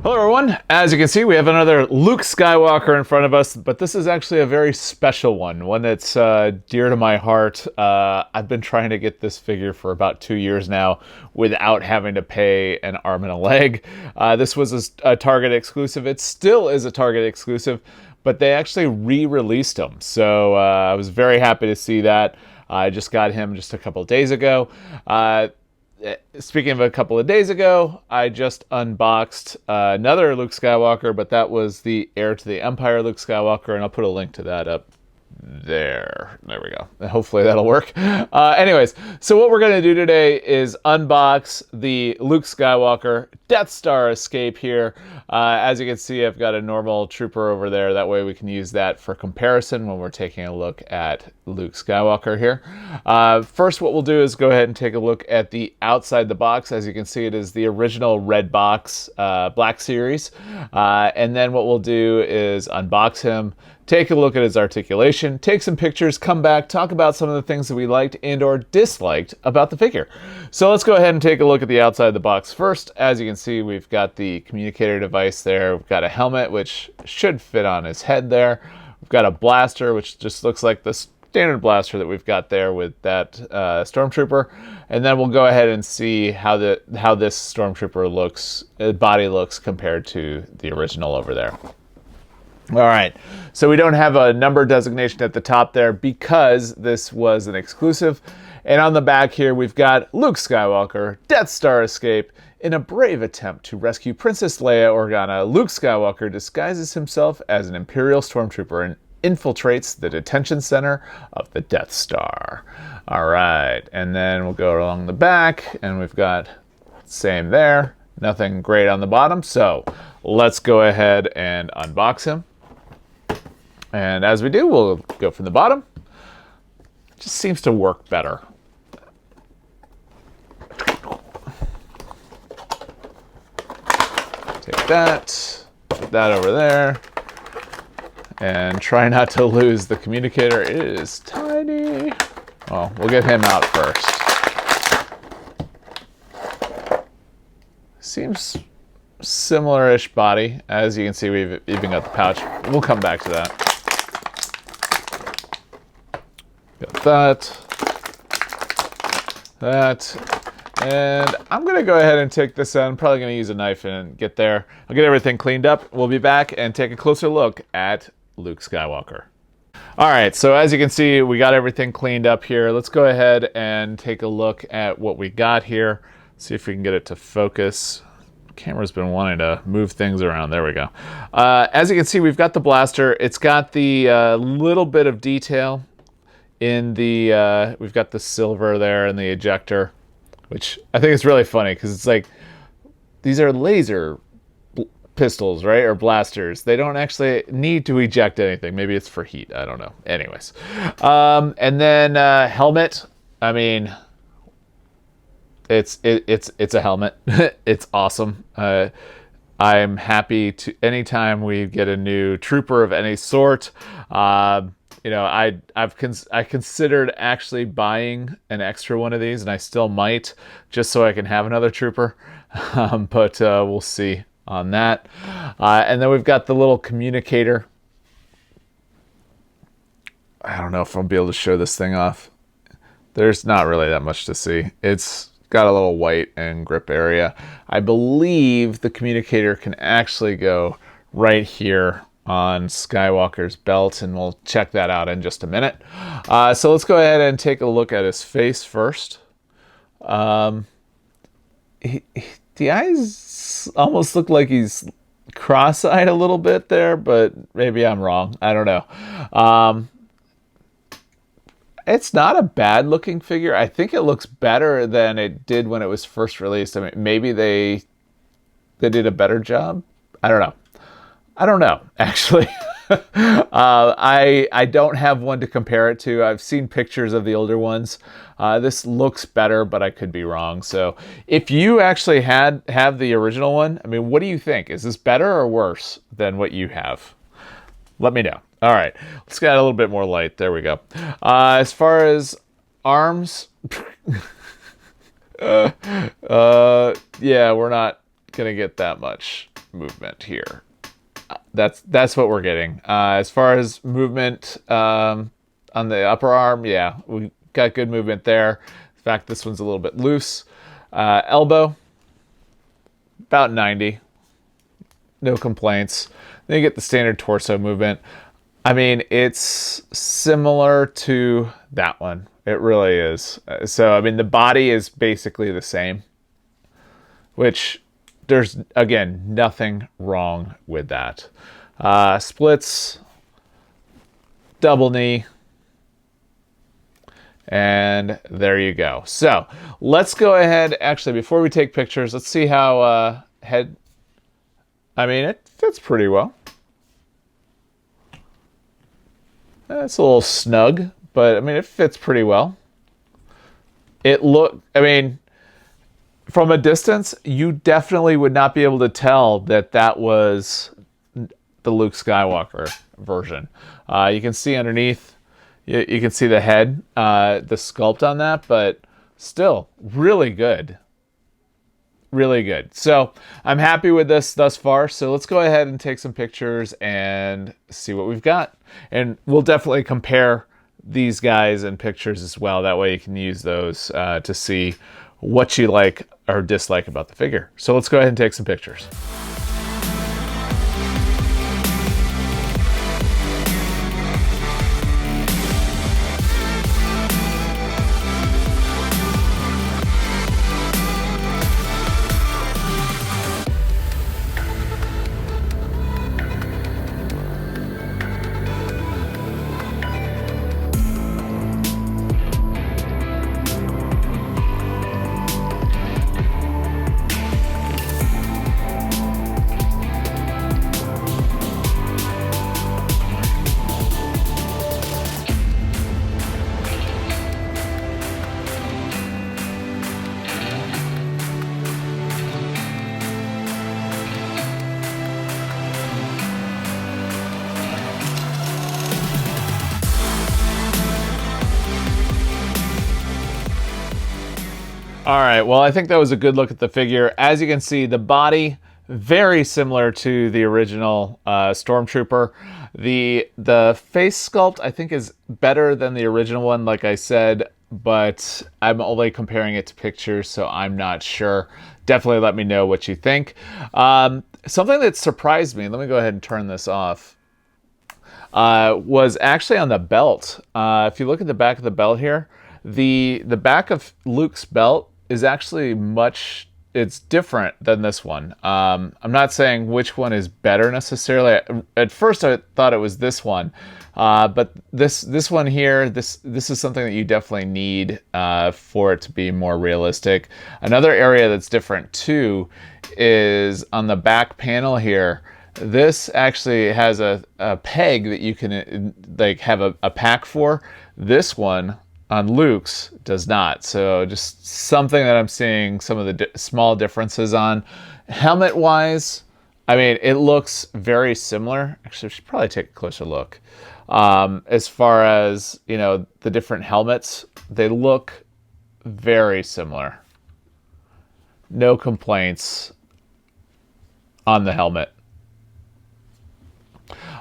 Hello everyone, as you can see we have another Luke Skywalker in front of us, but this is actually a very special one that's dear to my heart. I've been trying to get this figure for about 2 years now without having to pay an arm and a leg. This was a Target exclusive. It still is a Target exclusive, but they actually re-released him, so I was very happy to see that. I just got him just a couple of days ago. Speaking of a couple of days ago, I just unboxed another Luke Skywalker, but that was the Heir to the Empire Luke Skywalker, and I'll put a link to that up there. There we go. Hopefully that'll work. Anyways, so what we're going to do today is unbox the Luke Skywalker Death Star escape here. As you can see, I've got a normal trooper over there. That way we can use that for comparison when we're taking a look at Luke Skywalker here. First, what we'll do is go ahead and take a look at the outside the box. As you can see, it is the original red box, Black Series. And then what we'll do is unbox him, take a look at his articulation, take some pictures, come back, talk about some of the things that we liked and or disliked about the figure. So let's go ahead and take a look at the outside of the box first. As you can see, we've got the communicator device there. We've got a helmet, which should fit on his head there. We've got a blaster, which just looks like the standard blaster that we've got there with that Stormtrooper. And then we'll go ahead and see how this Stormtrooper looks, body looks compared to the original over there. All right, so we don't have a number designation at the top there because this was an exclusive. And on the back here, we've got Luke Skywalker, Death Star escape. In a brave attempt to rescue Princess Leia Organa, Luke Skywalker disguises himself as an Imperial Stormtrooper and infiltrates the detention center of the Death Star. All right, and then we'll go along the back, and we've got same there. Nothing great on the bottom, so let's go ahead and unbox him. And as we do, we'll go from the bottom. It just seems to work better. Take that, put that over there, and try not to lose the communicator. It is tiny. Well, we'll get him out first. Seems similar-ish body. As you can see, we've even got the pouch. We'll come back to that. Got that, and I'm gonna go ahead and take this out. I'm probably gonna use a knife and get there. I'll get everything cleaned up. We'll be back and take a closer look at Luke Skywalker. All right, so as you can see, we got everything cleaned up here. Let's go ahead and take a look at what we got here. See if we can get it to focus. Camera's been wanting to move things around. There we go. As you can see, we've got the blaster. It's got the little bit of detail in the, we've got the silver there and the ejector, which I think is really funny because it's like, these are laser pistols, right? Or blasters. They don't actually need to eject anything. Maybe it's for heat. I don't know. Anyways. And then helmet. I mean, it's a helmet. It's awesome. I'm happy to anytime we get a new trooper of any sort. You know, I considered actually buying an extra one of these, and I still might, just so I can have another trooper. But we'll see on that. And then we've got the little communicator. I don't know if I'll be able to show this thing off. There's not really that much to see. It's got a little white and grip area. I believe the communicator can actually go right here on Skywalker's belt, and we'll check that out in just a minute. So let's go ahead and take a look at his face first. The eyes almost look like he's cross-eyed a little bit there, but maybe I'm wrong. I don't know. It's not a bad looking figure. I think it looks better than it did when it was first released. I mean, maybe they did a better job. I don't know, actually. I don't have one to compare it to. I've seen pictures of the older ones. This looks better, but I could be wrong. So if you actually have the original one, I mean, what do you think? Is this better or worse than what you have? Let me know. All right, let's get a little bit more light. There we go. As far as arms, yeah, we're not gonna get that much movement here. That's what we're getting. As far as movement on the upper arm, yeah, we got good movement there. In fact, this one's a little bit loose. Elbow, about 90. No complaints. Then you get the standard torso movement. I mean, it's similar to that one. It really is. So, I mean, the body is basically the same, which there's, again, nothing wrong with that. Splits, double knee, and there you go. So let's go ahead. Actually, before we take pictures, let's see how head. I mean, it fits pretty well. It's a little snug, but I mean, it fits pretty well. I mean, from a distance, you definitely would not be able to tell that that was the Luke Skywalker version. You can see underneath, you can see the head, the sculpt on that, but still really good. Really good. So I'm happy with this thus far. So let's go ahead and take some pictures and see what we've got. And we'll definitely compare these guys in pictures as well. That way you can use those to see what you like or dislike about the figure. So let's go ahead and take some pictures. All right, well, I think that was a good look at the figure. As you can see, the body, very similar to the original Stormtrooper. The face sculpt, I think, is better than the original one, like I said, but I'm only comparing it to pictures, so I'm not sure. Definitely let me know what you think. Something that surprised me, let me go ahead and turn this off, was actually on the belt. If you look at the back of the belt here, the back of Luke's belt is actually it's different than this one. I'm not saying which one is better necessarily. At first I thought it was this one, but this one here, this is something that you definitely need for it to be more realistic. Another area that's different too is on the back panel here. This actually has a peg that you can like have a pack for. This one on Luke's does not. So just something that I'm seeing some of the small differences on. Helmet wise, I mean, it looks very similar. Actually, I should probably take a closer look. As far as, you know, the different helmets, they look very similar. No complaints on the helmet.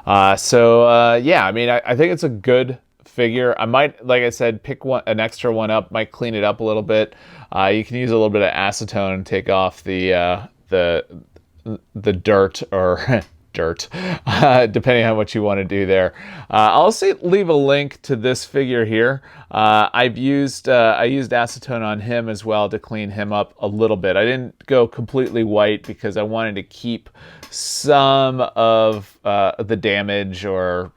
Yeah, I mean, I think it's a good figure. I might, like I said, pick an extra one up, might clean it up a little bit. You can use a little bit of acetone and take off the dirt or dirt, depending on what you want to do there. I'll also leave a link to this figure here. I used acetone on him as well to clean him up a little bit. I didn't go completely white because I wanted to keep some of the damage or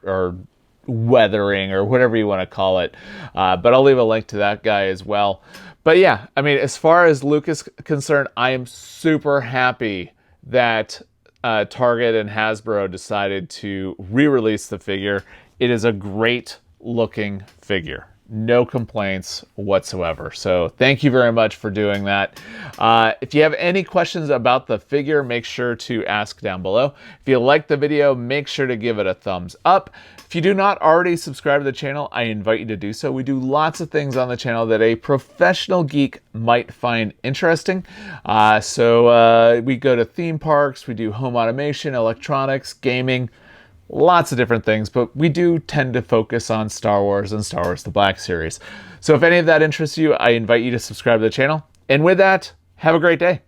weathering or whatever you want to call it. But I'll leave a link to that guy as well. But yeah, I mean, as far as Luke is concerned, I am super happy that Target and Hasbro decided to re-release the figure. It is a great looking figure. no complaints whatsoever. So thank you very much for doing that. If you have any questions about the figure, make sure to ask down below. If you like the video, make sure to give it a thumbs up. If you do not already subscribe to the channel, I invite you to do so. We do lots of things on the channel that a professional geek might find interesting. We go to theme parks, we do home automation, electronics, gaming, lots of different things, but we do tend to focus on Star Wars and Star Wars The Black Series. So if any of that interests you, I invite you to subscribe to the channel. And with that, have a great day.